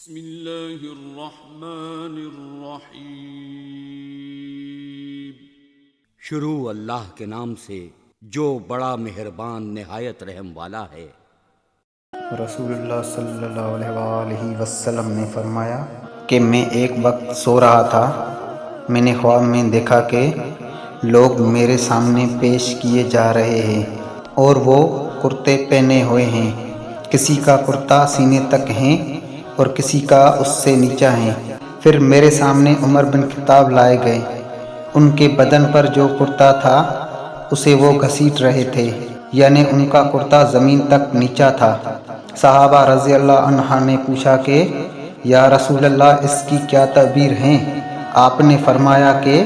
بسم اللہ الرحمن الرحیم۔ شروع اللہ کے نام سے جو بڑا مہربان نہایت رحم والا ہے۔ رسول اللہ صلی اللہ علیہ وآلہ وسلم نے فرمایا کہ میں ایک وقت سو رہا تھا، میں نے خواب میں دیکھا کہ لوگ میرے سامنے پیش کیے جا رہے ہیں اور وہ کرتے پہنے ہوئے ہیں، کسی کا کرتا سینے تک ہیں اور کسی کا اس سے نیچا ہے۔ پھر میرے سامنے عمر بن خطاب لائے گئے، ان کے بدن پر جو کرتا تھا اسے وہ گھسیٹ رہے تھے، یعنی ان کا کرتا زمین تک نیچا تھا۔ صحابہ رضی اللہ عنہ نے پوچھا کہ یا رسول اللہ اس کی کیا تعبیر ہیں؟ آپ نے فرمایا کہ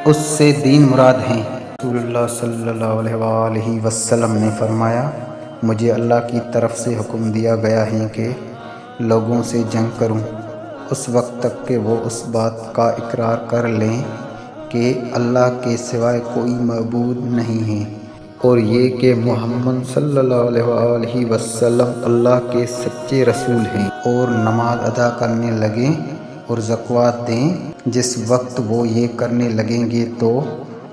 اس سے دین مراد ہیں۔ رسول اللہ صلی اللہ علیہ وآلہ وسلم نے فرمایا مجھے اللہ کی طرف سے حکم دیا گیا ہے کہ لوگوں سے جنگ کروں اس وقت تک کہ وہ اس بات کا اقرار کر لیں کہ اللہ کے سوائے کوئی معبود نہیں ہے، اور یہ کہ محمد صلی اللہ علیہ وآلہ وسلم اللہ کے سچے رسول ہیں، اور نماز ادا کرنے لگیں اور زکوٰۃ دیں۔ جس وقت وہ یہ کرنے لگیں گے تو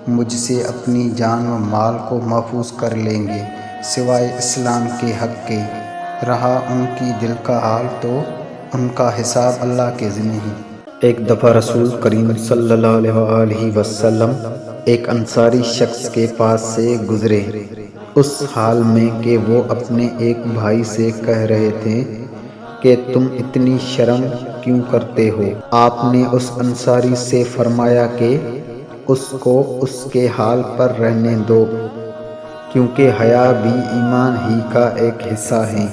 مجھ سے اپنی جان و مال کو محفوظ کر لیں گے سوائے اسلام کے حق کے۔ رہا ان کی دل کا حال تو ان کا حساب اللہ کے ذمہ ہے۔ ایک دفعہ رسول کریم صلی اللہ علیہ وآلہ وسلم ایک انصاری شخص کے پاس سے گزرے، اس حال میں کہ وہ اپنے ایک بھائی سے کہہ رہے تھے کہ تم اتنی شرم کیوں کرتے ہو؟ آپ نے اس انصاری سے فرمایا کہ اس کو اس کے حال پر رہنے دو، کیونکہ حیا بھی ایمان ہی کا ایک حصہ ہے۔